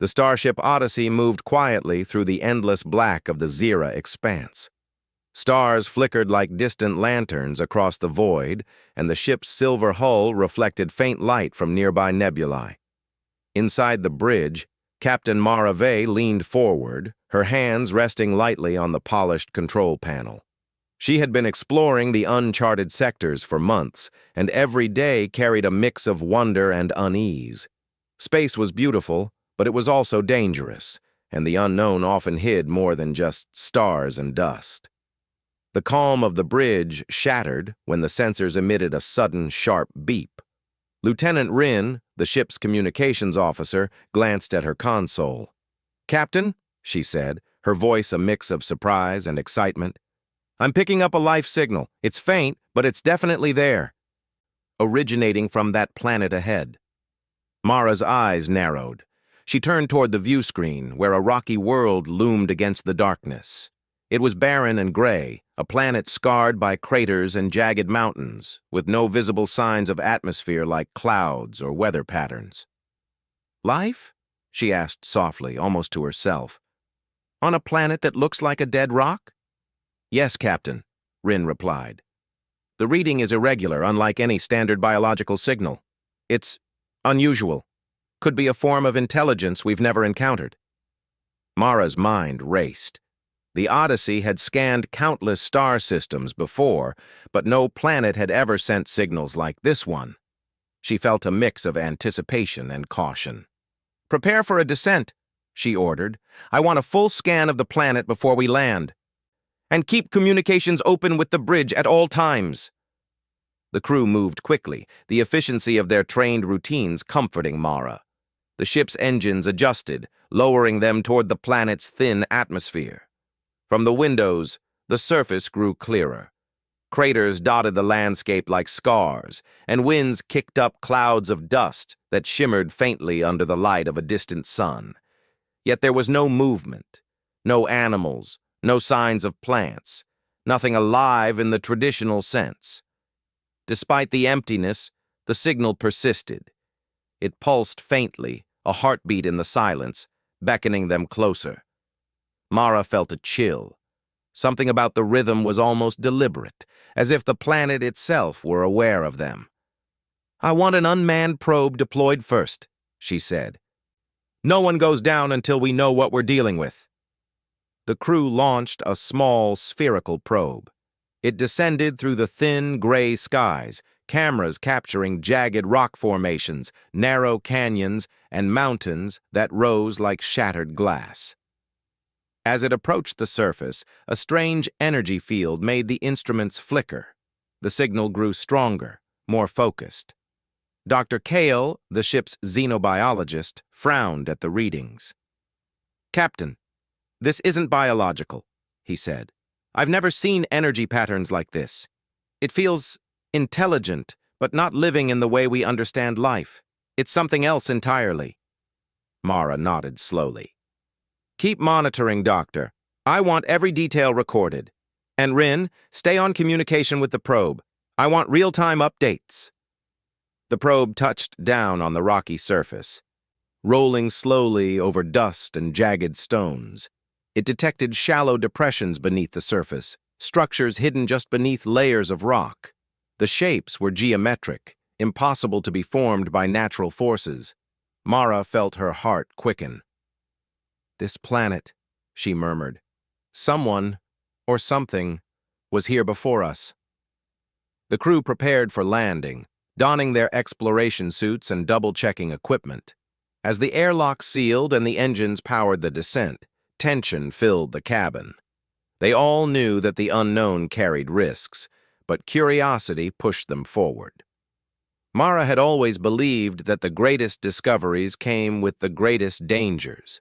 The starship Odyssey moved quietly through the endless black of the Zira expanse. Stars flickered like distant lanterns across the void, and the ship's silver hull reflected faint light from nearby nebulae. Inside the bridge, Captain Mara Vey leaned forward, her hands resting lightly on the polished control panel. She had been exploring the uncharted sectors for months, and every day carried a mix of wonder and unease. Space was beautiful, but it was also dangerous, and the unknown often hid more than just stars and dust. The calm of the bridge shattered when the sensors emitted a sudden, sharp beep. Lieutenant Rin, the ship's communications officer, glanced at her console. "Captain," she said, her voice a mix of surprise and excitement, "I'm picking up a life signal. It's faint, but it's definitely there. Originating from that planet ahead." Mara's eyes narrowed. She turned toward the view screen, where a rocky world loomed against the darkness. It was barren and gray, a planet scarred by craters and jagged mountains, with no visible signs of atmosphere like clouds or weather patterns. "Life?" she asked softly, almost to herself. "On a planet that looks like a dead rock?" "Yes, Captain," Rin replied. "The reading is irregular, unlike any standard biological signal. It's unusual. Could be a form of intelligence we've never encountered." Mara's mind raced. The Odyssey had scanned countless star systems before, but no planet had ever sent signals like this one. She felt a mix of anticipation and caution. "Prepare for a descent," she ordered. "I want a full scan of the planet before we land. And keep communications open with the bridge at all times." The crew moved quickly, the efficiency of their trained routines comforting Mara. The ship's engines adjusted, lowering them toward the planet's thin atmosphere. From the windows, the surface grew clearer. Craters dotted the landscape like scars, and winds kicked up clouds of dust that shimmered faintly under the light of a distant sun. Yet there was no movement, no animals, no signs of plants, nothing alive in the traditional sense. Despite the emptiness, the signal persisted. It pulsed faintly, a heartbeat in the silence, beckoning them closer. Mara felt a chill. Something about the rhythm was almost deliberate, as if the planet itself were aware of them. "I want an unmanned probe deployed first," she said. "No one goes down until we know what we're dealing with." The crew launched a small, spherical probe. It descended through the thin, gray skies, cameras capturing jagged rock formations, narrow canyons, and mountains that rose like shattered glass. As it approached the surface, a strange energy field made the instruments flicker. The signal grew stronger, more focused. Dr. Kale, the ship's xenobiologist, frowned at the readings. "Captain, this isn't biological," he said. "I've never seen energy patterns like this. It feels intelligent, but not living in the way we understand life. It's something else entirely." Mara nodded slowly. "Keep monitoring, Doctor. I want every detail recorded. And Rin, stay on communication with the probe. I want real-time updates." The probe touched down on the rocky surface. Rolling slowly over dust and jagged stones, it detected shallow depressions beneath the surface, structures hidden just beneath layers of rock. The shapes were geometric, impossible to be formed by natural forces. Mara felt her heart quicken. "This planet," she murmured. "Someone, or something, was here before us." The crew prepared for landing, donning their exploration suits and double-checking equipment. As the airlock sealed and the engines powered the descent, tension filled the cabin. They all knew that the unknown carried risks, but curiosity pushed them forward. Mara had always believed that the greatest discoveries came with the greatest dangers.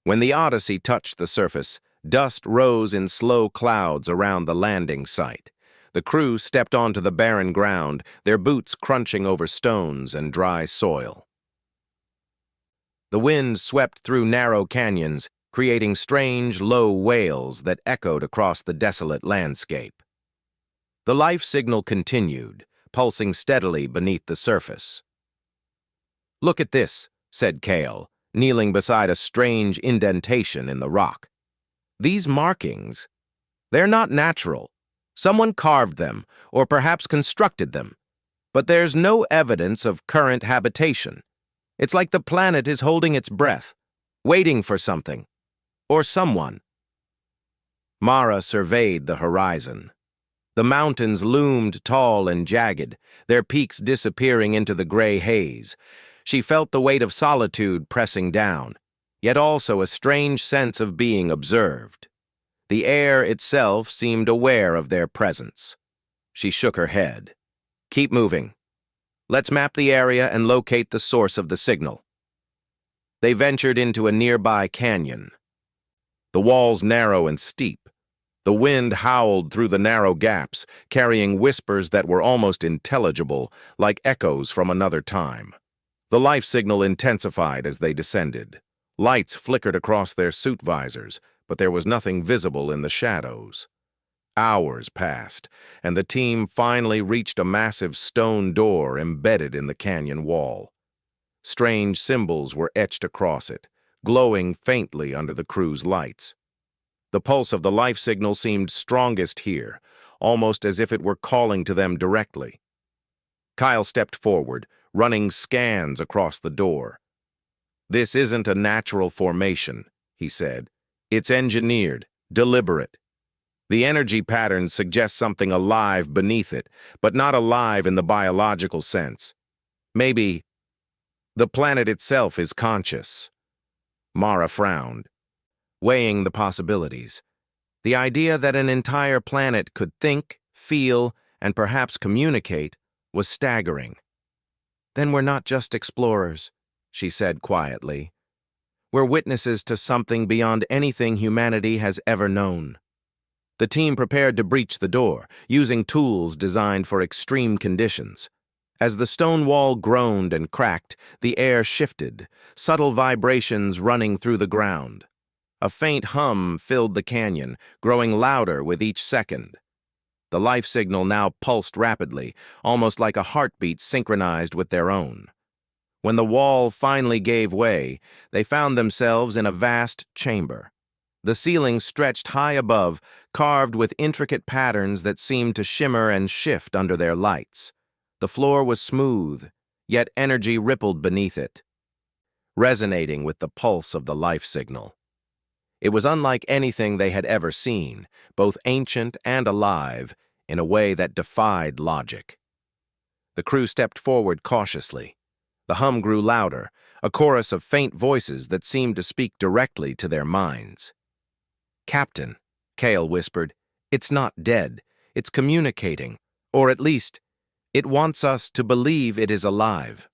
When the Odyssey touched the surface, dust rose in slow clouds around the landing site. The crew stepped onto the barren ground, their boots crunching over stones and dry soil. The wind swept through narrow canyons, creating strange, low wails that echoed across the desolate landscape. The life signal continued, pulsing steadily beneath the surface. "Look at this," said Kale, kneeling beside a strange indentation in the rock. These markings, they're not natural. Someone carved them, or perhaps constructed them. But there's no evidence of current habitation. It's like the planet is holding its breath, waiting for something, or someone. Mara surveyed the horizon. The mountains loomed tall and jagged, their peaks disappearing into the gray haze. She felt the weight of solitude pressing down, yet also a strange sense of being observed. The air itself seemed aware of their presence. She shook her head. Keep moving. Let's map the area and locate the source of the signal. They ventured into a nearby canyon. The walls narrow and steep. The wind howled through the narrow gaps, carrying whispers that were almost intelligible, like echoes from another time. The life signal intensified as they descended. Lights flickered across their suit visors, but there was nothing visible in the shadows. Hours passed, and the team finally reached a massive stone door embedded in the canyon wall. Strange symbols were etched across it, glowing faintly under the crew's lights. The pulse of the life signal seemed strongest here, almost as if it were calling to them directly. Kyle stepped forward, running scans across the door. "This isn't a natural formation," he said. "It's engineered, deliberate. The energy patterns suggest something alive beneath it, but not alive in the biological sense. Maybe the planet itself is conscious." Mara frowned, weighing the possibilities. The idea that an entire planet could think, feel, and perhaps communicate was staggering. "Then we're not just explorers," she said quietly. "We're witnesses to something beyond anything humanity has ever known." The team prepared to breach the door, using tools designed for extreme conditions. As the stone wall groaned and cracked, the air shifted, subtle vibrations running through the ground. A faint hum filled the canyon, growing louder with each second. The life signal now pulsed rapidly, almost like a heartbeat synchronized with their own. When the wall finally gave way, they found themselves in a vast chamber. The ceiling stretched high above, carved with intricate patterns that seemed to shimmer and shift under their lights. The floor was smooth, yet energy rippled beneath it, resonating with the pulse of the life signal. It was unlike anything they had ever seen, both ancient and alive, in a way that defied logic. The crew stepped forward cautiously. The hum grew louder, a chorus of faint voices that seemed to speak directly to their minds. "Captain," Cale whispered, "it's not dead. It's communicating, or at least, it wants us to believe it is alive."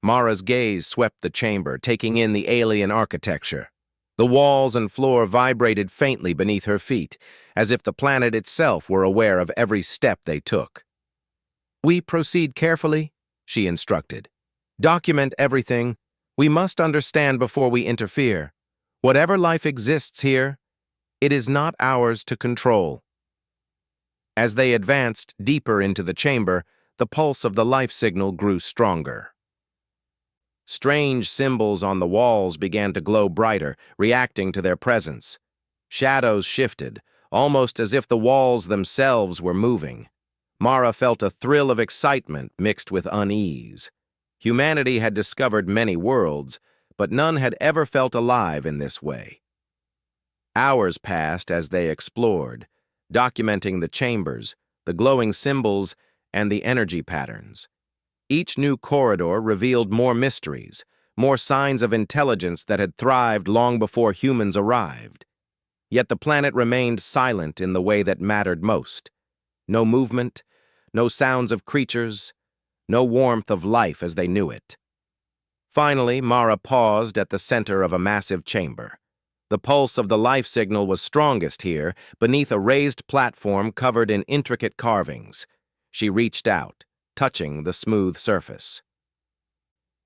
Mara's gaze swept the chamber, taking in the alien architecture. The walls and floor vibrated faintly beneath her feet, as if the planet itself were aware of every step they took. "We proceed carefully," she instructed. "Document everything. We must understand before we interfere. Whatever life exists here, it is not ours to control." As they advanced deeper into the chamber, the pulse of the life signal grew stronger. Strange symbols on the walls began to glow brighter, reacting to their presence. Shadows shifted, almost as if the walls themselves were moving. Mara felt a thrill of excitement mixed with unease. Humanity had discovered many worlds, but none had ever felt alive in this way. Hours passed as they explored, documenting the chambers, the glowing symbols, and the energy patterns. Each new corridor revealed more mysteries, more signs of intelligence that had thrived long before humans arrived. Yet the planet remained silent in the way that mattered most. No movement, no sounds of creatures, no warmth of life as they knew it. Finally, Mara paused at the center of a massive chamber. The pulse of the life signal was strongest here, beneath a raised platform covered in intricate carvings. She reached out, touching the smooth surface.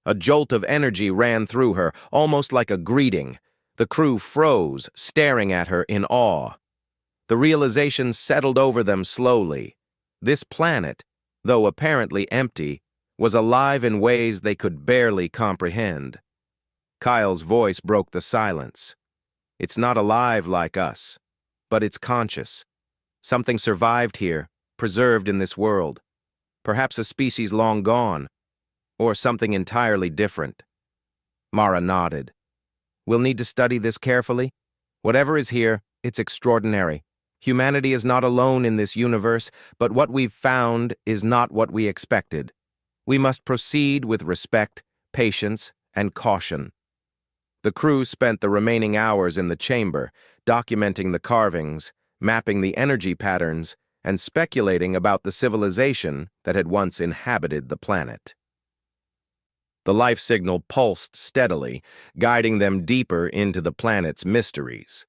A jolt of energy ran through her, almost like a greeting. The crew froze, staring at her in awe. The realization settled over them slowly. This planet, though apparently empty, was alive in ways they could barely comprehend. Kyle's voice broke the silence. It's not alive like us, but it's conscious. Something survived here, preserved in this world. Perhaps a species long gone, or something entirely different. Mara nodded. We'll need to study this carefully. Whatever is here, it's extraordinary. Humanity is not alone in this universe, but what we've found is not what we expected. We must proceed with respect, patience, and caution. The crew spent the remaining hours in the chamber, documenting the carvings, mapping the energy patterns, and speculating about the civilization that had once inhabited the planet. The life signal pulsed steadily, guiding them deeper into the planet's mysteries.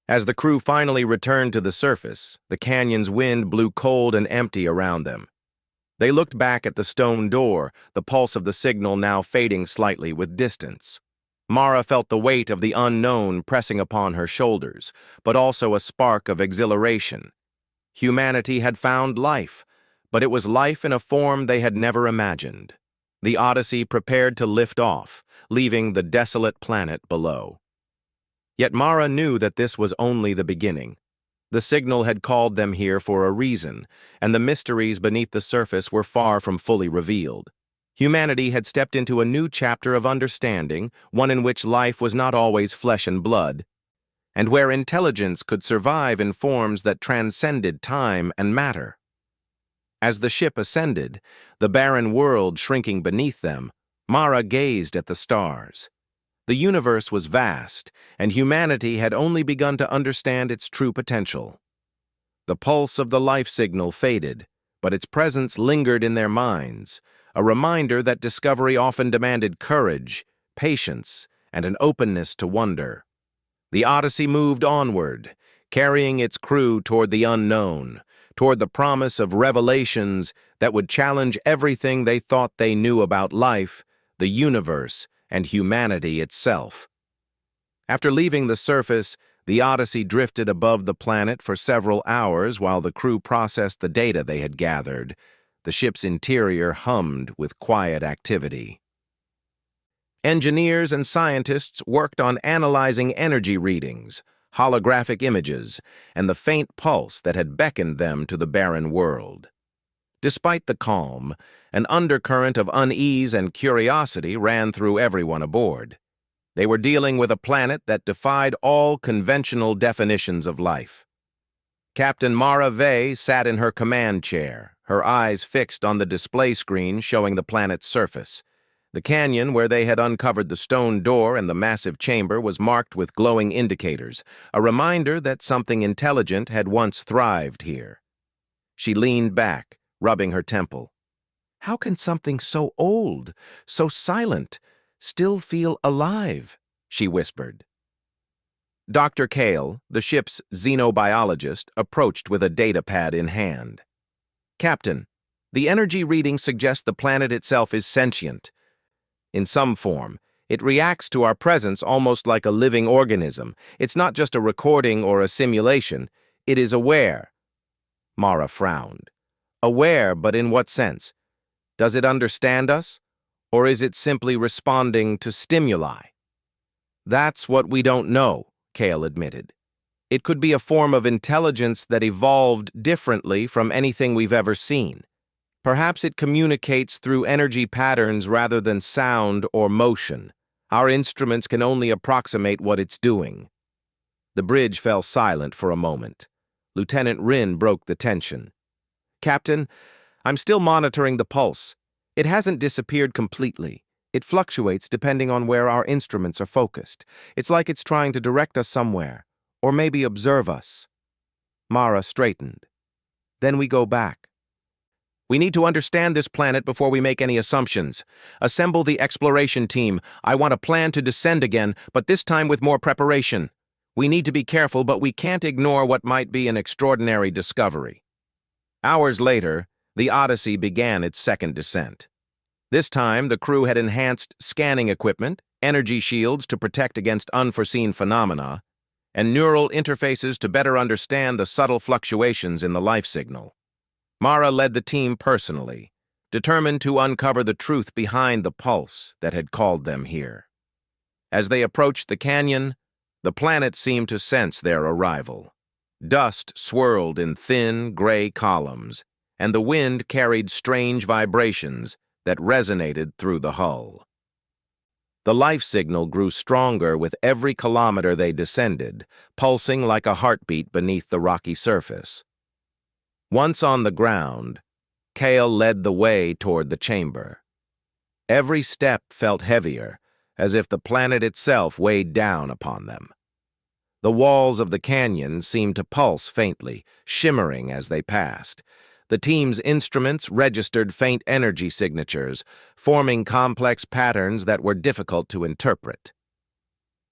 As the crew finally returned to the surface, the canyon's wind blew cold and empty around them. They looked back at the stone door, the pulse of the signal now fading slightly with distance. Mara felt the weight of the unknown pressing upon her shoulders, but also a spark of exhilaration. Humanity had found life, but it was life in a form they had never imagined. The Odyssey prepared to lift off, leaving the desolate planet below. Yet Mara knew that this was only the beginning. The signal had called them here for a reason, and the mysteries beneath the surface were far from fully revealed. Humanity had stepped into a new chapter of understanding, one in which life was not always flesh and blood, and where intelligence could survive in forms that transcended time and matter. As the ship ascended, the barren world shrinking beneath them, Mara gazed at the stars. The universe was vast, and humanity had only begun to understand its true potential. The pulse of the life signal faded, but its presence lingered in their minds, a reminder that discovery often demanded courage, patience, and an openness to wonder. The Odyssey moved onward, carrying its crew toward the unknown, toward the promise of revelations that would challenge everything they thought they knew about life, the universe, and humanity itself. After leaving the surface, the Odyssey drifted above the planet for several hours while the crew processed the data they had gathered. The ship's interior hummed with quiet activity. Engineers and scientists worked on analyzing energy readings, holographic images, and the faint pulse that had beckoned them to the barren world. Despite the calm, an undercurrent of unease and curiosity ran through everyone aboard. They were dealing with a planet that defied all conventional definitions of life. Captain Mara Vey sat in her command chair, her eyes fixed on the display screen showing the planet's surface. The canyon where they had uncovered the stone door and the massive chamber was marked with glowing indicators, a reminder that something intelligent had once thrived here. She leaned back, rubbing her temple. How can something so old, so silent, still feel alive? She whispered. Dr. Kale, the ship's xenobiologist, approached with a data pad in hand. Captain, the energy reading suggests the planet itself is sentient. In some form, it reacts to our presence almost like a living organism. It's not just a recording or a simulation. It is aware. Mara frowned. Aware, but in what sense? Does it understand us? Or is it simply responding to stimuli? That's what we don't know, Kale admitted. It could be a form of intelligence that evolved differently from anything we've ever seen. Perhaps it communicates through energy patterns rather than sound or motion. Our instruments can only approximate what it's doing. The bridge fell silent for a moment. Lieutenant Rin broke the tension. Captain, I'm still monitoring the pulse. It hasn't disappeared completely. It fluctuates depending on where our instruments are focused. It's like it's trying to direct us somewhere, or maybe observe us. Mara straightened. Then we go back. We need to understand this planet before we make any assumptions. Assemble the exploration team. I want a plan to descend again, but this time with more preparation. We need to be careful, but we can't ignore what might be an extraordinary discovery. Hours later, the Odyssey began its second descent. This time, the crew had enhanced scanning equipment, energy shields to protect against unforeseen phenomena, and neural interfaces to better understand the subtle fluctuations in the life signal. Mara led the team personally, determined to uncover the truth behind the pulse that had called them here. As they approached the canyon, the planet seemed to sense their arrival. Dust swirled in thin, gray columns, and the wind carried strange vibrations that resonated through the hull. The life signal grew stronger with every kilometer they descended, pulsing like a heartbeat beneath the rocky surface. Once on the ground, Kale led the way toward the chamber. Every step felt heavier, as if the planet itself weighed down upon them. The walls of the canyon seemed to pulse faintly, shimmering as they passed. The team's instruments registered faint energy signatures, forming complex patterns that were difficult to interpret.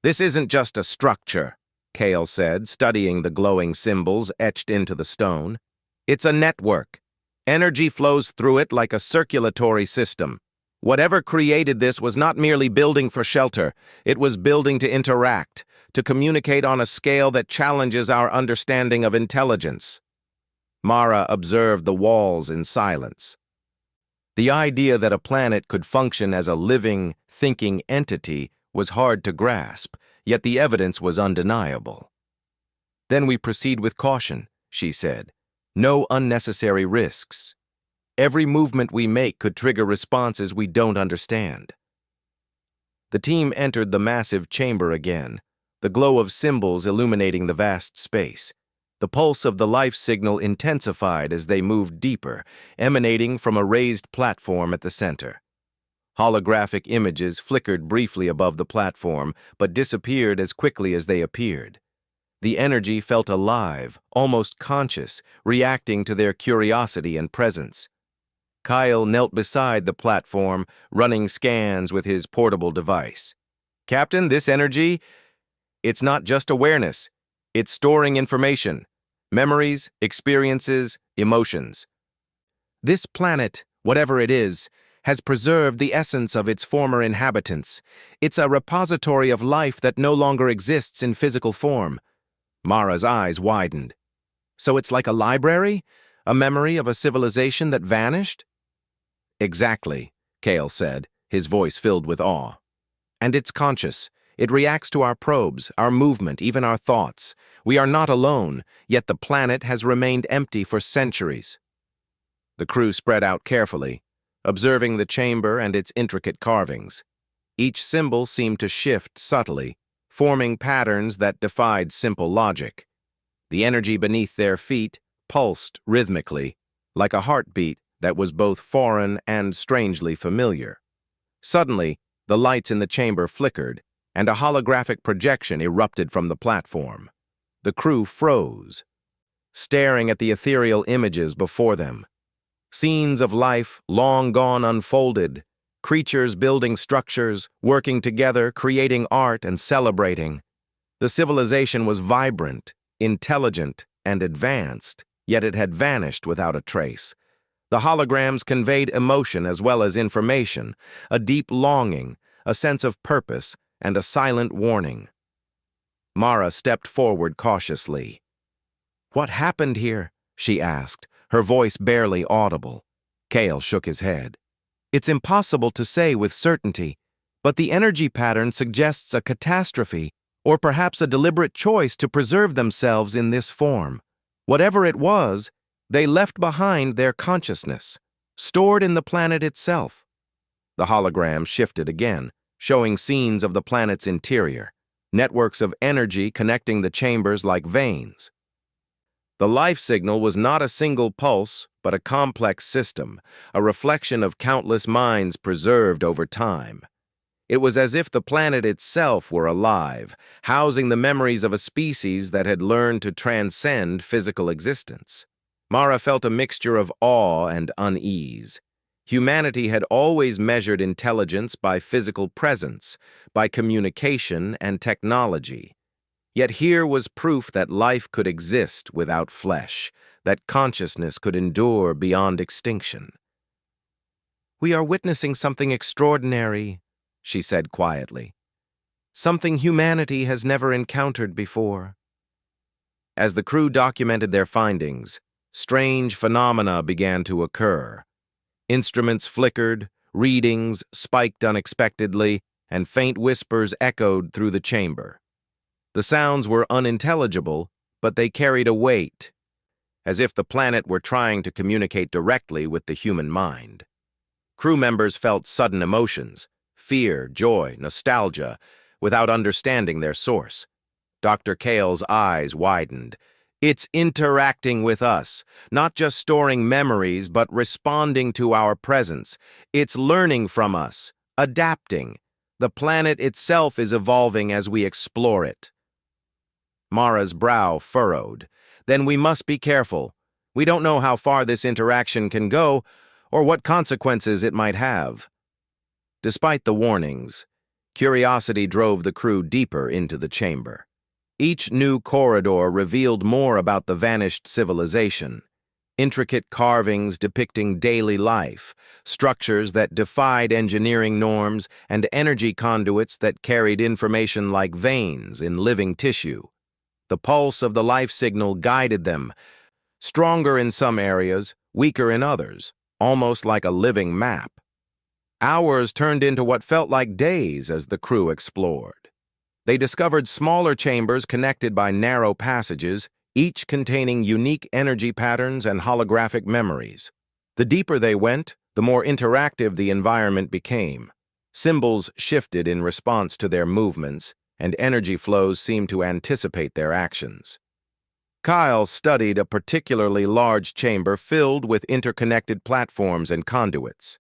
"This isn't just a structure," Kale said, studying the glowing symbols etched into the stone. "It's a network. Energy flows through it like a circulatory system. Whatever created this was not merely building for shelter, it was building to interact, to communicate on a scale that challenges our understanding of intelligence." Mara observed the walls in silence. The idea that a planet could function as a living, thinking entity was hard to grasp, yet the evidence was undeniable. "Then we proceed with caution," she said. "No unnecessary risks. Every movement we make could trigger responses we don't understand." The team entered the massive chamber again, the glow of symbols illuminating the vast space. The pulse of the life signal intensified as they moved deeper, emanating from a raised platform at the center. Holographic images flickered briefly above the platform, but disappeared as quickly as they appeared. The energy felt alive, almost conscious, reacting to their curiosity and presence. Kyle knelt beside the platform, running scans with his portable device. "Captain, this energy, it's not just awareness. It's storing information, memories, experiences, emotions. This planet, whatever it is, has preserved the essence of its former inhabitants. It's a repository of life that no longer exists in physical form." Mara's eyes widened. "So it's like a library? A memory of a civilization that vanished?" "Exactly," Kale said, his voice filled with awe. "And it's conscious. It reacts to our probes, our movement, even our thoughts. We are not alone, yet the planet has remained empty for centuries." The crew spread out carefully, observing the chamber and its intricate carvings. Each symbol seemed to shift subtly, forming patterns that defied simple logic. The energy beneath their feet pulsed rhythmically, like a heartbeat that was both foreign and strangely familiar. Suddenly, the lights in the chamber flickered, and a holographic projection erupted from the platform. The crew froze, staring at the ethereal images before them. Scenes of life long gone unfolded, creatures building structures, working together, creating art and celebrating. The civilization was vibrant, intelligent, and advanced, yet it had vanished without a trace. The holograms conveyed emotion as well as information, a deep longing, a sense of purpose, and a silent warning. Mara stepped forward cautiously. "What happened here?" she asked, her voice barely audible. Kale shook his head. "It's impossible to say with certainty, but the energy pattern suggests a catastrophe, or perhaps a deliberate choice to preserve themselves in this form. Whatever it was, they left behind their consciousness, stored in the planet itself." The hologram shifted again, showing scenes of the planet's interior, networks of energy connecting the chambers like veins. The life signal was not a single pulse, but a complex system, a reflection of countless minds preserved over time. It was as if the planet itself were alive, housing the memories of a species that had learned to transcend physical existence. Mara felt a mixture of awe and unease. Humanity had always measured intelligence by physical presence, by communication and technology. Yet here was proof that life could exist without flesh, that consciousness could endure beyond extinction. "We are witnessing something extraordinary," she said quietly. "Something humanity has never encountered before." As the crew documented their findings, strange phenomena began to occur. Instruments flickered, readings spiked unexpectedly, and faint whispers echoed through the chamber. The sounds were unintelligible, but they carried a weight, as if the planet were trying to communicate directly with the human mind. Crew members felt sudden emotions, fear, joy, nostalgia, without understanding their source. Dr. Kale's eyes widened. It's interacting with us, not just storing memories, but responding to our presence. It's learning from us, adapting. The planet itself is evolving as we explore it. Mara's brow furrowed. Then we must be careful. We don't know how far this interaction can go, or what consequences it might have. Despite the warnings, curiosity drove the crew deeper into the chamber. Each new corridor revealed more about the vanished civilization. Intricate carvings depicting daily life, structures that defied engineering norms, and energy conduits that carried information like veins in living tissue. The pulse of the life signal guided them, stronger in some areas, weaker in others, almost like a living map. Hours turned into what felt like days as the crew explored. They discovered smaller chambers connected by narrow passages, each containing unique energy patterns and holographic memories. The deeper they went, the more interactive the environment became. Symbols shifted in response to their movements, and energy flows seemed to anticipate their actions. Kyle studied a particularly large chamber filled with interconnected platforms and conduits.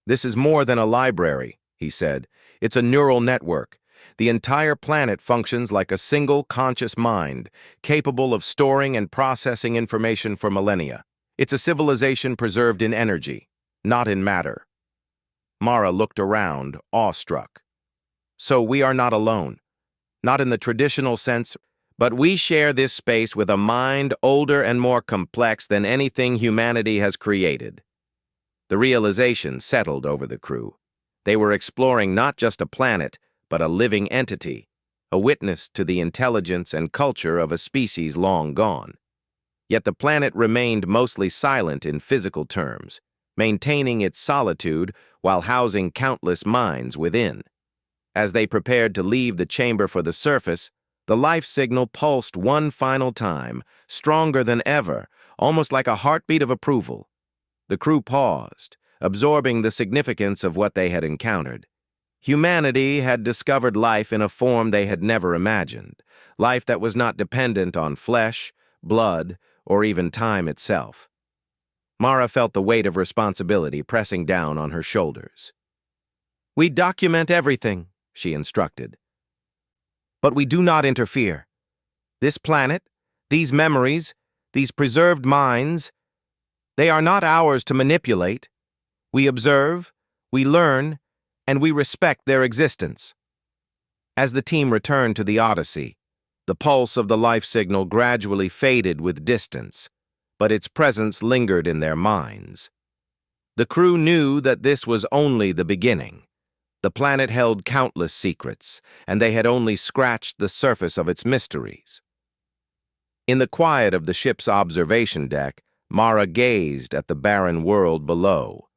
"This is more than a library," he said. "It's a neural network. The entire planet functions like a single conscious mind, capable of storing and processing information for millennia. It's a civilization preserved in energy, not in matter." Mara looked around, awestruck. "So we are not alone. Not in the traditional sense, but we share this space with a mind older and more complex than anything humanity has created." The realization settled over the crew. They were exploring not just a planet, but a living entity, a witness to the intelligence and culture of a species long gone. Yet the planet remained mostly silent in physical terms, maintaining its solitude while housing countless minds within. As they prepared to leave the chamber for the surface, the life signal pulsed one final time, stronger than ever, almost like a heartbeat of approval. The crew paused, absorbing the significance of what they had encountered. Humanity had discovered life in a form they had never imagined, life that was not dependent on flesh, blood, or even time itself. Mara felt the weight of responsibility pressing down on her shoulders. "We document everything," she instructed. "But we do not interfere. This planet, these memories, these preserved minds, they are not ours to manipulate. We observe, we learn, and we respect their existence." As the team returned to the Odyssey, the pulse of the life signal gradually faded with distance, but its presence lingered in their minds. The crew knew that this was only the beginning. The planet held countless secrets, and they had only scratched the surface of its mysteries. In the quiet of the ship's observation deck, Mara gazed at the barren world below.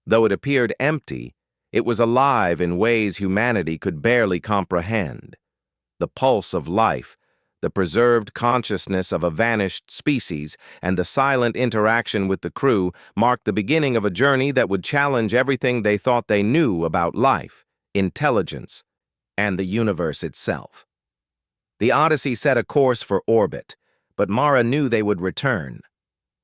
Though it appeared empty, it was alive in ways humanity could barely comprehend. The pulse of life, the preserved consciousness of a vanished species, and the silent interaction with the crew marked the beginning of a journey that would challenge everything they thought they knew about life, intelligence, and the universe itself. The Odyssey set a course for orbit, but Mara knew they would return.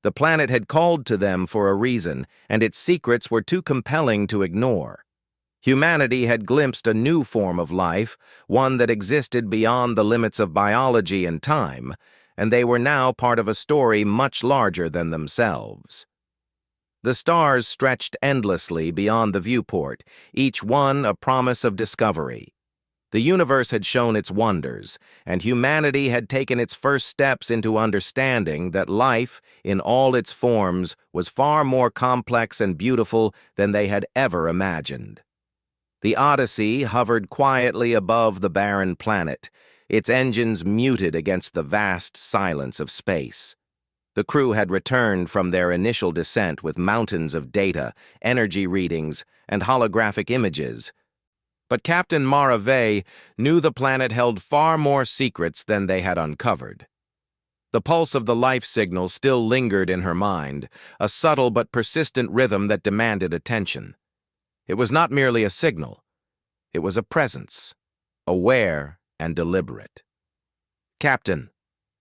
The planet had called to them for a reason, and its secrets were too compelling to ignore. Humanity had glimpsed a new form of life, one that existed beyond the limits of biology and time, and they were now part of a story much larger than themselves. The stars stretched endlessly beyond the viewport, each one a promise of discovery. The universe had shown its wonders, and humanity had taken its first steps into understanding that life, in all its forms, was far more complex and beautiful than they had ever imagined. The Odyssey hovered quietly above the barren planet, its engines muted against the vast silence of space. The crew had returned from their initial descent with mountains of data, energy readings, and holographic images. But Captain Mara Vey knew the planet held far more secrets than they had uncovered. The pulse of the life signal still lingered in her mind, a subtle but persistent rhythm that demanded attention. It was not merely a signal. It was a presence, aware and deliberate. "Captain,"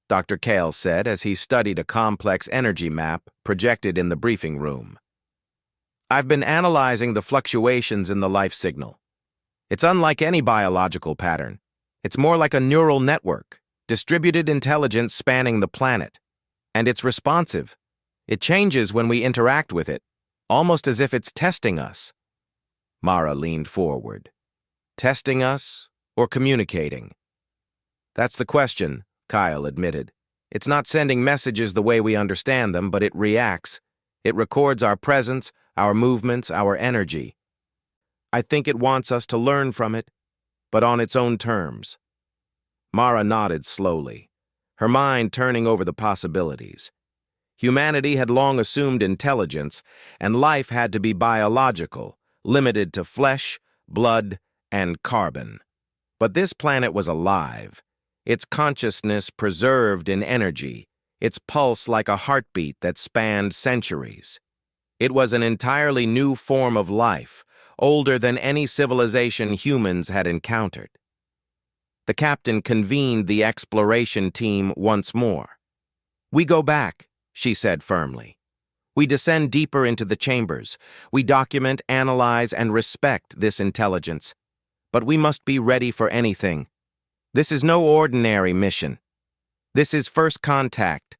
Dr. Kale said as he studied a complex energy map projected in the briefing room. "I've been analyzing the fluctuations in the life signal. It's unlike any biological pattern. It's more like a neural network, distributed intelligence spanning the planet. And it's responsive. It changes when we interact with it, almost as if it's testing us." Mara leaned forward. "Testing us or communicating?" "That's the question," Kyle admitted. "It's not sending messages the way we understand them, but it reacts. It records our presence, our movements, our energy. I think it wants us to learn from it, but on its own terms." Mara nodded slowly, her mind turning over the possibilities. Humanity had long assumed intelligence, and life had to be biological, limited to flesh, blood, and carbon. But this planet was alive, its consciousness preserved in energy, its pulse like a heartbeat that spanned centuries. It was an entirely new form of life, older than any civilization humans had encountered. The captain convened the exploration team once more. "We go back," she said firmly. "We descend deeper into the chambers. We document, analyze, and respect this intelligence. But we must be ready for anything. This is no ordinary mission. This is first contact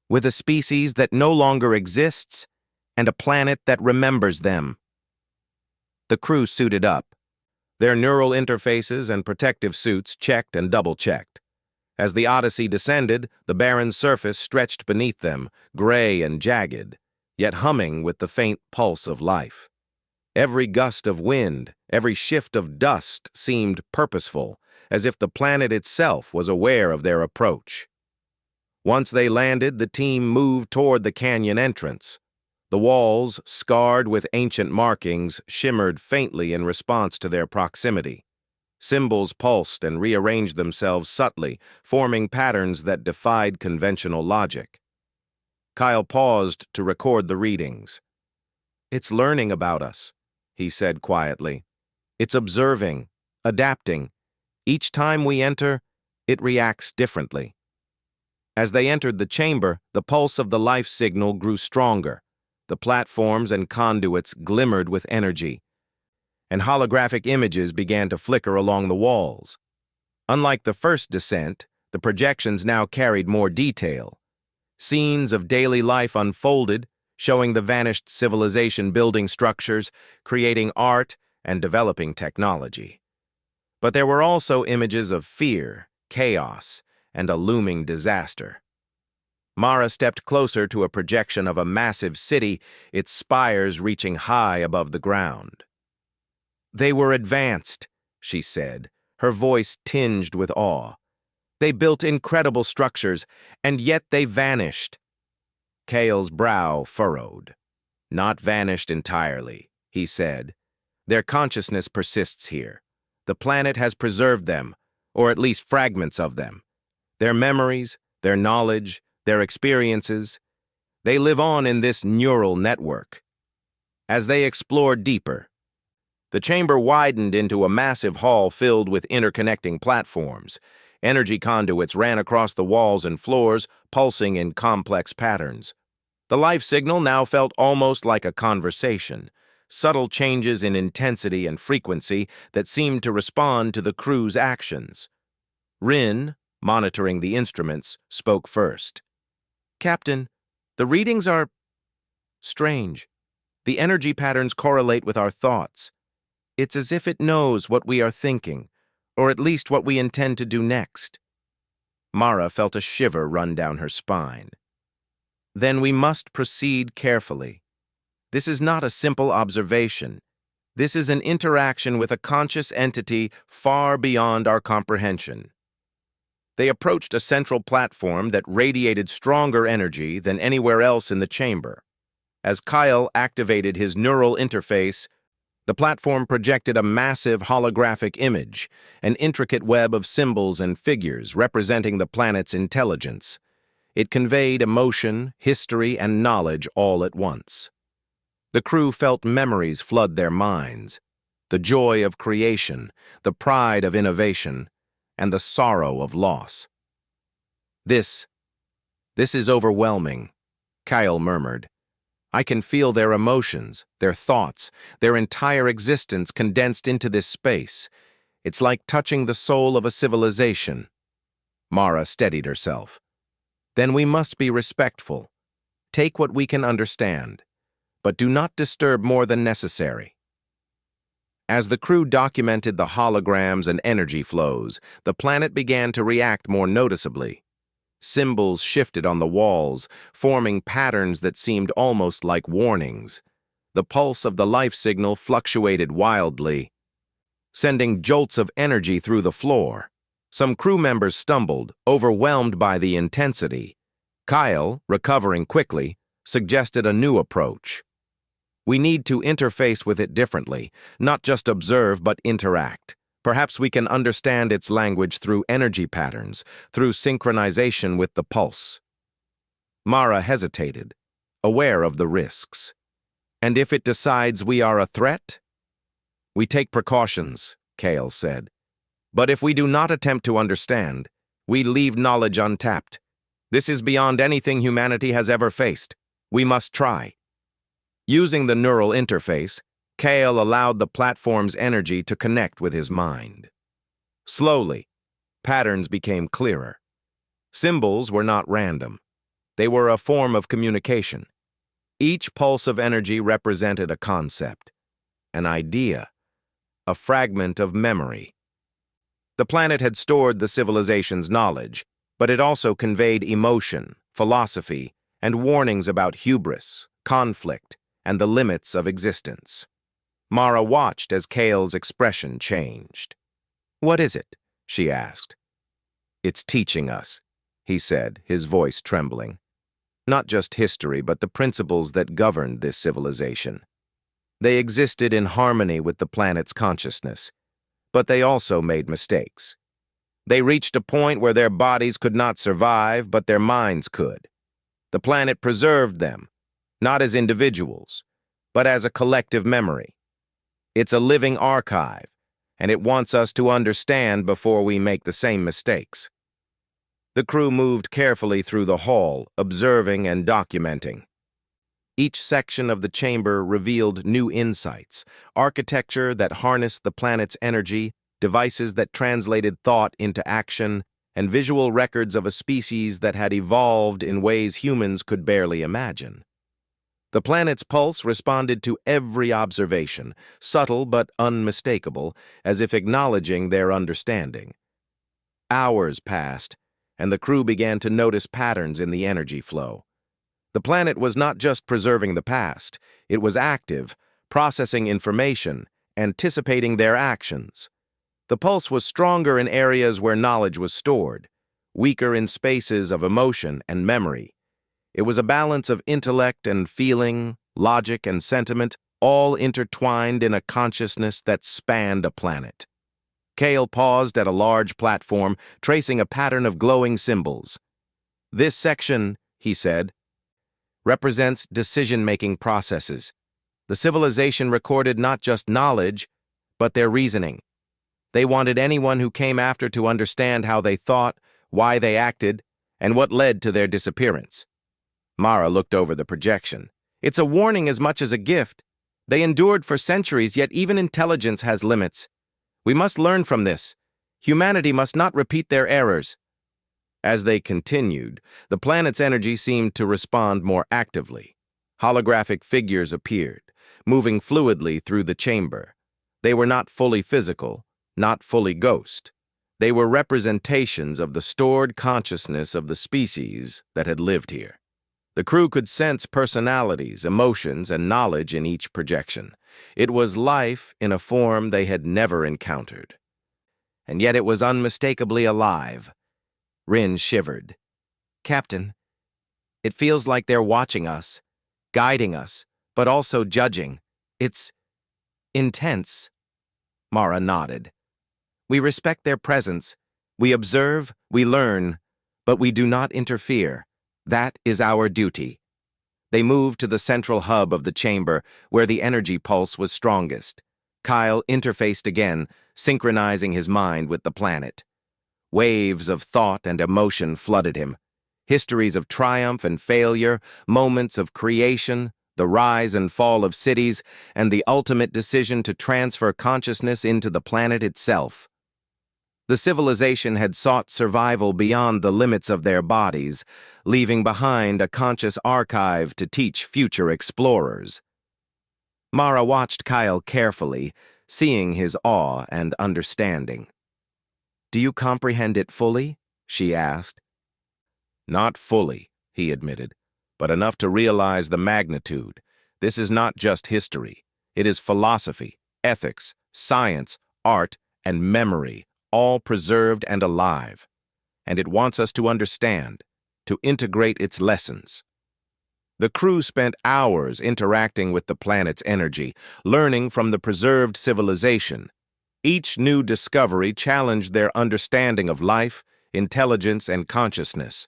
with a species that no longer exists and a planet that remembers them." The crew suited up, their neural interfaces and protective suits checked and double-checked. As the Odyssey descended, the barren surface stretched beneath them, gray and jagged, yet humming with the faint pulse of life. Every gust of wind, every shift of dust seemed purposeful, as if the planet itself was aware of their approach. Once they landed, the team moved toward the canyon entrance. The walls, scarred with ancient markings, shimmered faintly in response to their proximity. Symbols pulsed and rearranged themselves subtly, forming patterns that defied conventional logic. Kyle paused to record the readings. "It's learning about us," he said quietly. "It's observing, adapting. Each time we enter, it reacts differently." As they entered the chamber, the pulse of the life signal grew stronger. The platforms and conduits glimmered with energy, and holographic images began to flicker along the walls. Unlike the first descent, the projections now carried more detail. Scenes of daily life unfolded, showing the vanished civilization building structures, creating art, and developing technology. But there were also images of fear, chaos, and a looming disaster. Mara stepped closer to a projection of a massive city, its spires reaching high above the ground. "They were advanced," she said, her voice tinged with awe. "They built incredible structures, and yet they vanished." Kale's brow furrowed. "Not vanished entirely," he said. "Their consciousness persists here. The planet has preserved them, or at least fragments of them. Their memories, their knowledge, their experiences, they live on in this neural network." As they explored deeper, the chamber widened into a massive hall filled with interconnecting platforms. Energy conduits ran across the walls and floors, pulsing in complex patterns. The life signal now felt almost like a conversation, subtle changes in intensity and frequency that seemed to respond to the crew's actions. Rin, monitoring the instruments, spoke first. "Captain, the readings are strange. The energy patterns correlate with our thoughts. It's as if it knows what we are thinking, or at least what we intend to do next." Mara felt a shiver run down her spine. "Then we must proceed carefully. This is not a simple observation. This is an interaction with a conscious entity far beyond our comprehension." They approached a central platform that radiated stronger energy than anywhere else in the chamber. As Kyle activated his neural interface, The platform projected a massive holographic image, an intricate web of symbols and figures representing the planet's intelligence. It conveyed emotion, history, and knowledge all at once. The crew felt memories flood their minds, the joy of creation, the pride of innovation, and the sorrow of loss. This is overwhelming, Kyle murmured. I can feel their emotions, their thoughts, their entire existence condensed into this space. It's like touching the soul of a civilization. Mara steadied herself. Then we must be respectful. Take what we can understand, but do not disturb more than necessary. As the crew documented the holograms and energy flows, the planet began to react more noticeably. Symbols shifted on the walls, forming patterns that seemed almost like warnings. The pulse of the life signal fluctuated wildly, sending jolts of energy through the floor. Some crew members stumbled, overwhelmed by the intensity. Kyle, recovering quickly, suggested a new approach. We need to interface with it differently, not just observe but interact. Perhaps we can understand its language through energy patterns, through synchronization with the pulse. Mara hesitated, aware of the risks. And if it decides we are a threat? We take precautions, Kale said. But if we do not attempt to understand, we leave knowledge untapped. This is beyond anything humanity has ever faced. We must try. Using the neural interface, Kale allowed the platform's energy to connect with his mind. Slowly, patterns became clearer. Symbols were not random. They were a form of communication. Each pulse of energy represented a concept, an idea, a fragment of memory. The planet had stored the civilization's knowledge, but it also conveyed emotion, philosophy, and warnings about hubris, conflict, and the limits of existence. Mara watched as Kale's expression changed. "What is it?" she asked. "It's teaching us," he said, his voice trembling. "Not just history, but the principles that governed this civilization. They existed in harmony with the planet's consciousness, but they also made mistakes. They reached a point where their bodies could not survive, but their minds could. The planet preserved them, not as individuals, but as a collective memory. It's a living archive, and it wants us to understand before we make the same mistakes." The crew moved carefully through the hall, observing and documenting. Each section of the chamber revealed new insights, architecture that harnessed the planet's energy, devices that translated thought into action, and visual records of a species that had evolved in ways humans could barely imagine. The planet's pulse responded to every observation, subtle but unmistakable, as if acknowledging their understanding. Hours passed, and the crew began to notice patterns in the energy flow. The planet was not just preserving the past, it was active, processing information, anticipating their actions. The pulse was stronger in areas where knowledge was stored, weaker in spaces of emotion and memory. It was a balance of intellect and feeling, logic and sentiment, all intertwined in a consciousness that spanned a planet. Kale paused at a large platform, tracing a pattern of glowing symbols. "This section," he said, "represents decision-making processes. The civilization recorded not just knowledge, but their reasoning. They wanted anyone who came after to understand how they thought, why they acted, and what led to their disappearance." Mara looked over the projection. "It's a warning as much as a gift. They endured for centuries, yet even intelligence has limits. We must learn from this. Humanity must not repeat their errors." As they continued, the planet's energy seemed to respond more actively. Holographic figures appeared, moving fluidly through the chamber. They were not fully physical, not fully ghost. They were representations of the stored consciousness of the species that had lived here. The crew could sense personalities, emotions, and knowledge in each projection. It was life in a form they had never encountered. And yet it was unmistakably alive. Rin shivered. "Captain, it feels like they're watching us, guiding us, but also judging. It's Intense. Mara nodded. We respect their presence. We observe, we learn, but we do not interfere. That is our duty. They moved to the central hub of the chamber, where the energy pulse was strongest. Kyle interfaced again, synchronizing his mind with the planet. Waves of thought and emotion flooded him. Histories of triumph and failure, moments of creation, the rise and fall of cities, and the ultimate decision to transfer consciousness into the planet itself. The civilization had sought survival beyond the limits of their bodies, leaving behind a conscious archive to teach future explorers. Mara watched Kyle carefully, seeing his awe and understanding. "Do you comprehend it fully?" she asked. "Not fully," he admitted, "but enough to realize the magnitude. This is not just history. It is philosophy, ethics, science, art, and memory, all preserved and alive. And it wants us to understand, to integrate its lessons." The crew spent hours interacting with the planet's energy, learning from the preserved civilization. Each new discovery challenged their understanding of life, intelligence, and consciousness.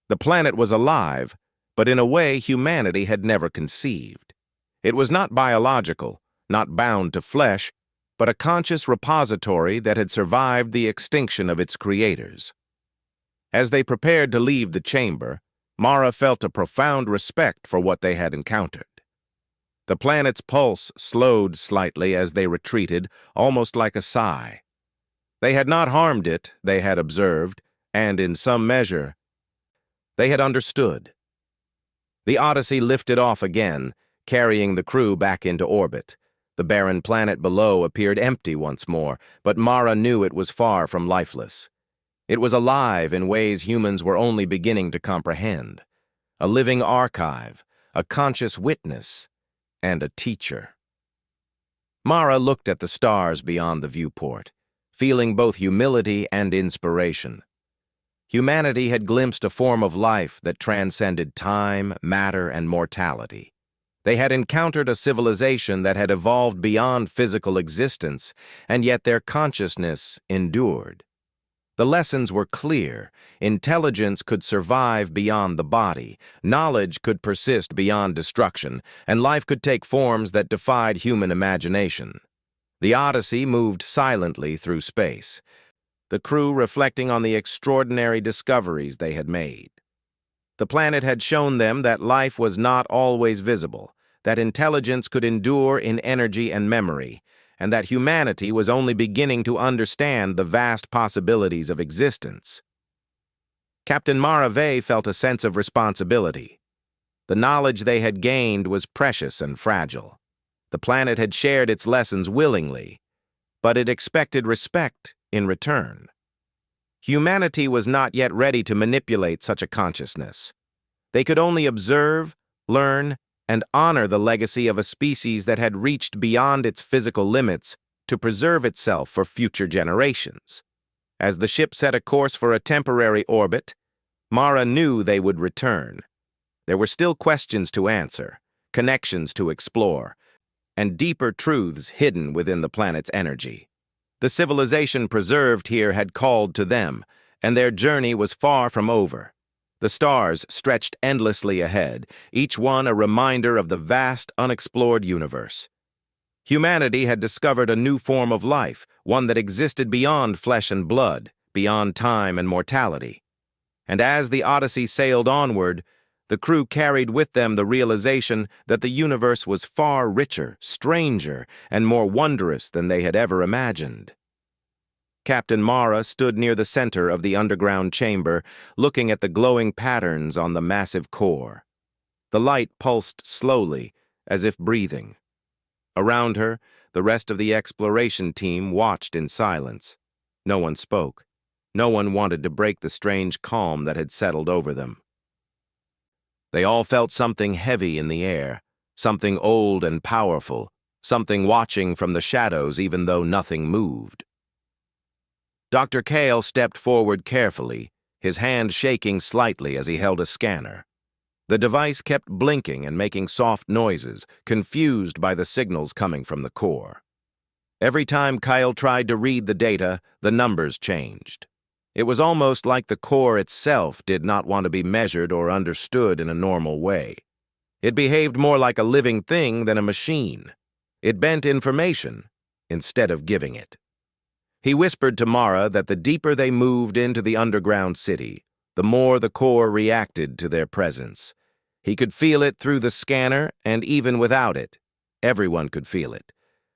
The planet was alive, but in a way humanity had never conceived. It was not biological, not bound to flesh, but a conscious repository that had survived the extinction of its creators. As they prepared to leave the chamber, Mara felt a profound respect for what they had encountered. The planet's pulse slowed slightly as they retreated, almost like a sigh. They had not harmed it, they had observed, and in some measure, they had understood. The Odyssey lifted off again, carrying the crew back into orbit. The barren planet below appeared empty once more, but Mara knew it was far from lifeless. It was alive in ways humans were only beginning to comprehend. A living archive, a conscious witness, and a teacher. Mara looked at the stars beyond the viewport, feeling both humility and inspiration. Humanity had glimpsed a form of life that transcended time, matter, and mortality. They had encountered a civilization that had evolved beyond physical existence, and yet their consciousness endured. The lessons were clear. Intelligence could survive beyond the body, knowledge could persist beyond destruction, and life could take forms that defied human imagination. The Odyssey moved silently through space, the crew reflecting on the extraordinary discoveries they had made. The planet had shown them that life was not always visible, that intelligence could endure in energy and memory, and that humanity was only beginning to understand the vast possibilities of existence. Captain Mara Vey felt a sense of responsibility. The knowledge they had gained was precious and fragile. The planet had shared its lessons willingly, but it expected respect in return. Humanity was not yet ready to manipulate such a consciousness. They could only observe, learn, and honor the legacy of a species that had reached beyond its physical limits to preserve itself for future generations. As the ship set a course for a temporary orbit, Mara knew they would return. There were still questions to answer, connections to explore, and deeper truths hidden within the planet's energy. The civilization preserved here had called to them, and their journey was far from over. The stars stretched endlessly ahead, each one a reminder of the vast, unexplored universe. Humanity had discovered a new form of life, one that existed beyond flesh and blood, beyond time and mortality. And as the Odyssey sailed onward, the crew carried with them the realization that the universe was far richer, stranger, and more wondrous than they had ever imagined. Captain Mara stood near the center of the underground chamber, looking at the glowing patterns on the massive core. The light pulsed slowly, as if breathing. Around her, the rest of the exploration team watched in silence. No one spoke. No one wanted to break the strange calm that had settled over them. They all felt something heavy in the air, something old and powerful, something watching from the shadows even though nothing moved. Dr. Kale stepped forward carefully, his hand shaking slightly as he held a scanner. The device kept blinking and making soft noises, confused by the signals coming from the core. Every time Kyle tried to read the data, the numbers changed. It was almost like the core itself did not want to be measured or understood in a normal way. It behaved more like a living thing than a machine. It bent information instead of giving it. He whispered to Mara that the deeper they moved into the underground city, the more the core reacted to their presence. He could feel it through the scanner, and even without it, everyone could feel it.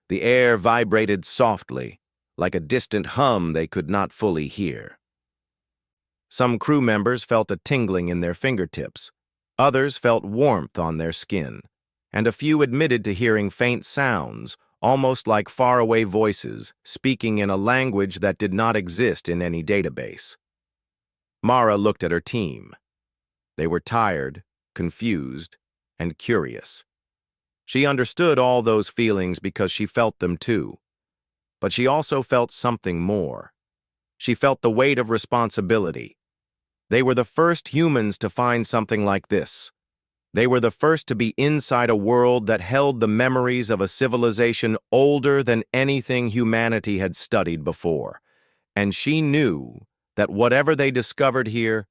The air vibrated softly, like a distant hum they could not fully hear. Some crew members felt a tingling in their fingertips. Others felt warmth on their skin, and a few admitted to hearing faint sounds, almost like faraway voices, speaking in a language that did not exist in any database. Mara looked at her team. They were tired, confused, and curious. She understood all those feelings because she felt them too. But she also felt something more. She felt the weight of responsibility. They were the first humans to find something like this. They were the first to be inside a world that held the memories of a civilization older than anything humanity had studied before. And she knew that whatever they discovered here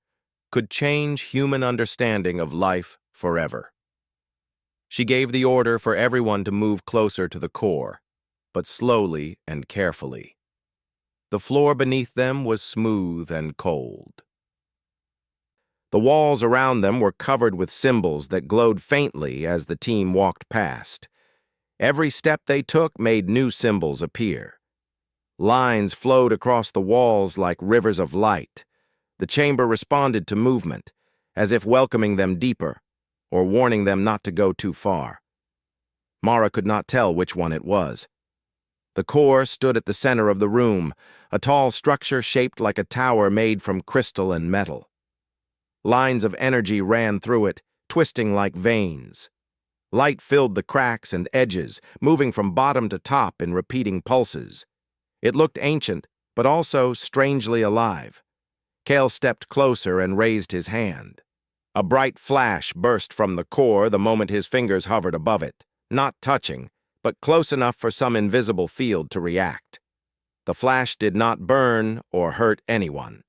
could change human understanding of life forever. She gave the order for everyone to move closer to the core, but slowly and carefully. The floor beneath them was smooth and cold. The walls around them were covered with symbols that glowed faintly as the team walked past. Every step they took made new symbols appear. Lines flowed across the walls like rivers of light. The chamber responded to movement, as if welcoming them deeper, or warning them not to go too far. Mara could not tell which one it was. The core stood at the center of the room, a tall structure shaped like a tower made from crystal and metal. Lines of energy ran through it, twisting like veins. Light filled the cracks and edges, moving from bottom to top in repeating pulses. It looked ancient, but also strangely alive. Kale stepped closer and raised his hand. A bright flash burst from the core the moment his fingers hovered above it, not touching, but close enough for some invisible field to react. The flash did not burn or hurt anyone.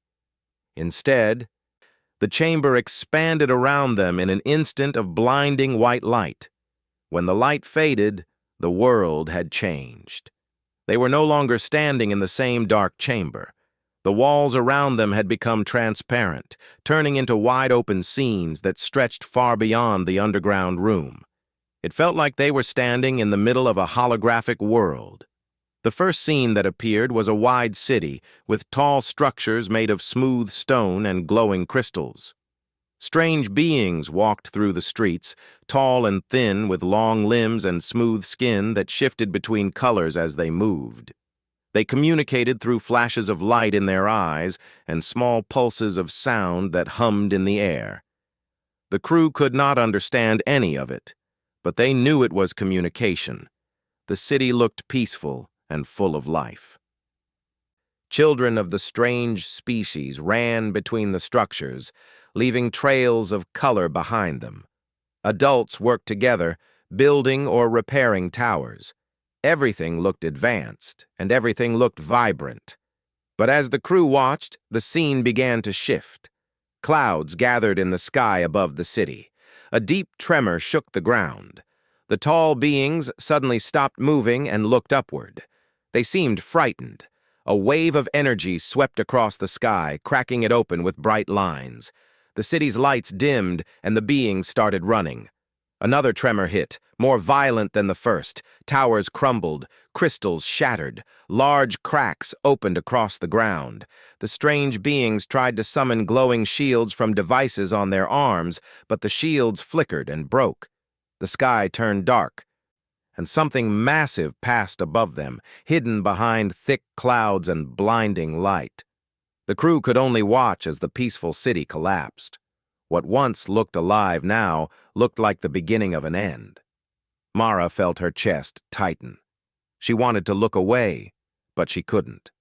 Instead, the chamber expanded around them in an instant of blinding white light. When the light faded, the world had changed. They were no longer standing in the same dark chamber. The walls around them had become transparent, turning into wide-open scenes that stretched far beyond the underground room. It felt like they were standing in the middle of a holographic world. The first scene that appeared was a wide city with tall structures made of smooth stone and glowing crystals. Strange beings walked through the streets, tall and thin with long limbs and smooth skin that shifted between colors as they moved. They communicated through flashes of light in their eyes and small pulses of sound that hummed in the air. The crew could not understand any of it, but they knew it was communication. The city looked peaceful and full of life. Children of the strange species ran between the structures, leaving trails of color behind them. Adults worked together, building or repairing towers. Everything looked advanced, and everything looked vibrant. But as the crew watched, the scene began to shift. Clouds gathered in the sky above the city. A deep tremor shook the ground. The tall beings suddenly stopped moving and looked upward. They seemed frightened. A wave of energy swept across the sky, cracking it open with bright lines. The city's lights dimmed, and the beings started running. Another tremor hit, more violent than the first. Towers crumbled, crystals shattered, large cracks opened across the ground. The strange beings tried to summon glowing shields from devices on their arms, but the shields flickered and broke. The sky turned dark, and something massive passed above them, hidden behind thick clouds and blinding light. The crew could only watch as the peaceful city collapsed. What once looked alive now looked like the beginning of an end. Mara felt her chest tighten. She wanted to look away, but she couldn't.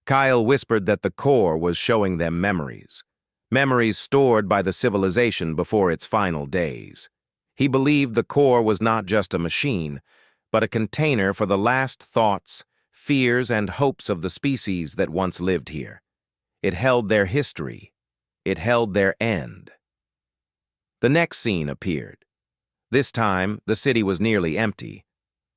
Kyle whispered that the core was showing them memories. Memories stored by the civilization before its final days. He believed the core was not just a machine, but a container for the last thoughts, fears, and hopes of the species that once lived here. It held their history. It held their end. The next scene appeared. This time, the city was nearly empty.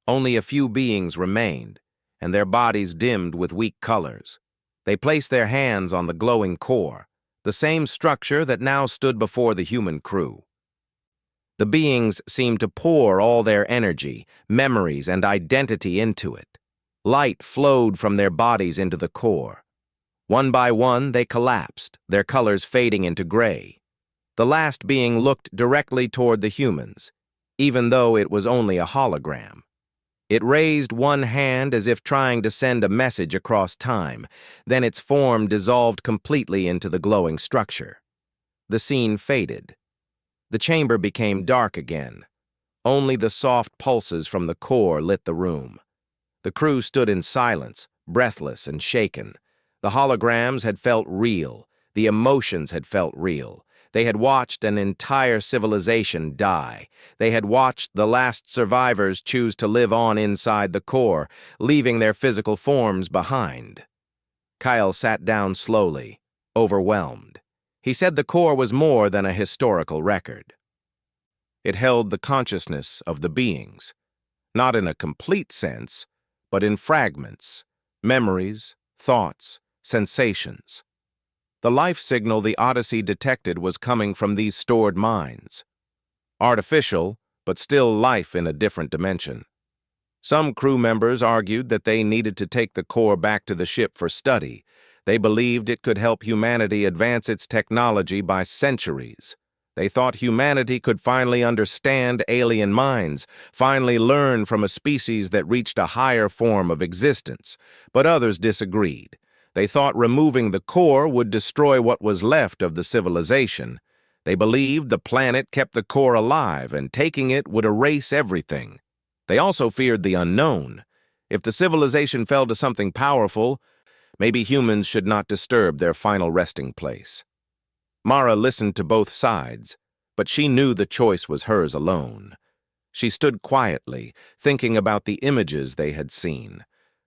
Only a few beings remained, and their bodies dimmed with weak colors. They placed their hands on the glowing core, the same structure that now stood before the human crew. The beings seemed to pour all their energy, memories, and identity into it. Light flowed from their bodies into the core. One by one, they collapsed, their colors fading into gray. The last being looked directly toward the humans, even though it was only a hologram. It raised one hand as if trying to send a message across time, then its form dissolved completely into the glowing structure. The scene faded. The chamber became dark again. Only the soft pulses from the core lit the room. The crew stood in silence, breathless and shaken. The holograms had felt real. The emotions had felt real. They had watched an entire civilization die. They had watched the last survivors choose to live on inside the core, leaving their physical forms behind. Kyle sat down slowly, overwhelmed. He said the core was more than a historical record. It held the consciousness of the beings, not in a complete sense, but in fragments, memories, thoughts, sensations. The life signal the Odyssey detected was coming from these stored minds. Artificial, but still life in a different dimension. Some crew members argued that they needed to take the core back to the ship for study. They believed it could help humanity advance its technology by centuries. They thought humanity could finally understand alien minds, finally learn from a species that reached a higher form of existence. But others disagreed. They thought removing the core would destroy what was left of the civilization. They believed the planet kept the core alive, and taking it would erase everything. They also feared the unknown. If the civilization fell to something powerful, maybe humans should not disturb their final resting place. Mara listened to both sides, but she knew the choice was hers alone. She stood quietly, thinking about the images they had seen.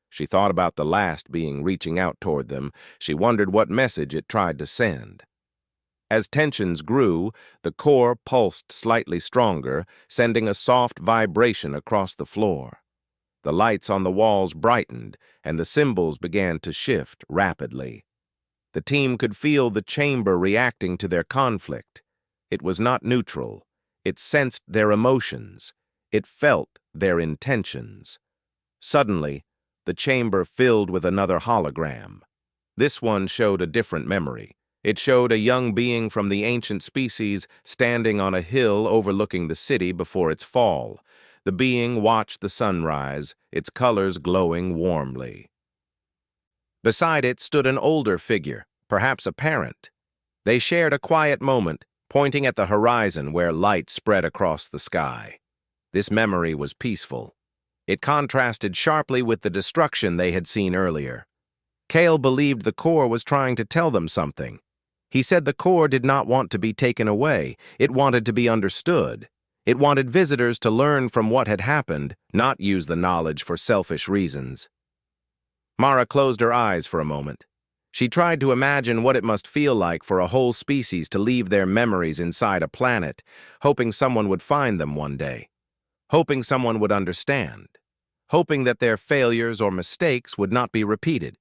She thought about the last being reaching out toward them. She wondered what message it tried to send. As tensions grew, the core pulsed slightly stronger, sending a soft vibration across the floor. The lights on the walls brightened, and the symbols began to shift rapidly. The team could feel the chamber reacting to their conflict. It was not neutral. It sensed their emotions. It felt their intentions. Suddenly, the chamber filled with another hologram. This one showed a different memory. It showed a young being from the ancient species standing on a hill overlooking the city before its fall. The being watched the sunrise, its colors glowing warmly. Beside it stood an older figure, perhaps a parent. They shared a quiet moment, pointing at the horizon where light spread across the sky. This memory was peaceful. It contrasted sharply with the destruction they had seen earlier. Kale believed the core was trying to tell them something. He said the core did not want to be taken away. It wanted to be understood. It wanted visitors to learn from what had happened, not use the knowledge for selfish reasons. Mara closed her eyes for a moment. She tried to imagine what it must feel like for a whole species to leave their memories inside a planet, hoping someone would find them one day. Hoping someone would understand, hoping that their failures or mistakes would not be repeated.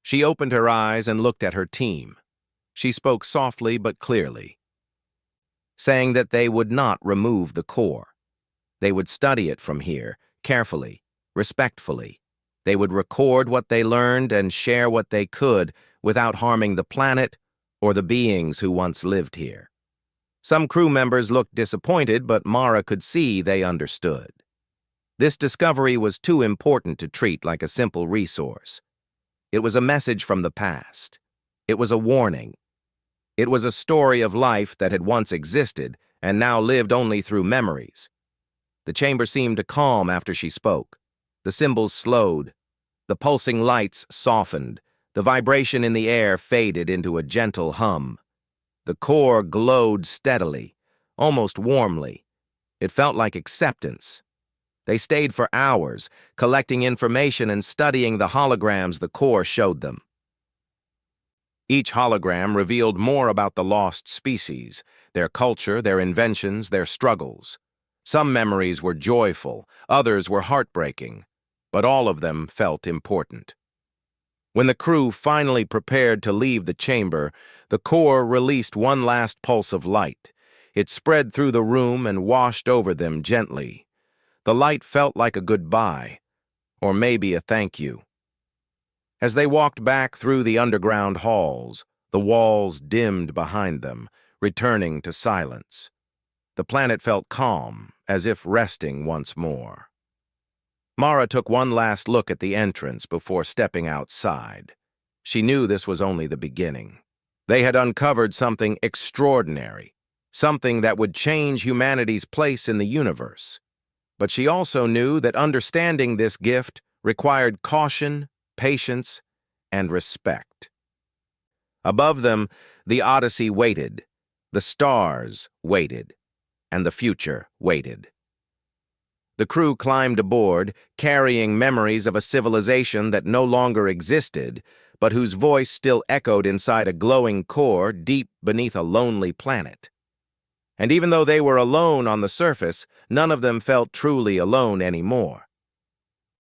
She opened her eyes and looked at her team. She spoke softly but clearly, saying that they would not remove the core. They would study it from here, carefully, respectfully. They would record what they learned and share what they could without harming the planet or the beings who once lived here. Some crew members looked disappointed, but Mara could see they understood. This discovery was too important to treat like a simple resource. It was a message from the past. It was a warning. It was a story of life that had once existed and now lived only through memories. The chamber seemed to calm after she spoke. The symbols slowed. The pulsing lights softened. The vibration in the air faded into a gentle hum. The core glowed steadily, almost warmly. It felt like acceptance. They stayed for hours, collecting information and studying the holograms the core showed them. Each hologram revealed more about the lost species, their culture, their inventions, their struggles. Some memories were joyful, others were heartbreaking, but all of them felt important. When the crew finally prepared to leave the chamber, the core released one last pulse of light. It spread through the room and washed over them gently. The light felt like a goodbye, or maybe a thank you. As they walked back through the underground halls, the walls dimmed behind them, returning to silence. The planet felt calm, as if resting once more. Mara took one last look at the entrance before stepping outside. She knew this was only the beginning. They had uncovered something extraordinary, something that would change humanity's place in the universe. But she also knew that understanding this gift required caution, patience, and respect. Above them, the Odyssey waited, the stars waited, and the future waited. The crew climbed aboard, carrying memories of a civilization that no longer existed, but whose voice still echoed inside a glowing core deep beneath a lonely planet. And even though they were alone on the surface, none of them felt truly alone anymore.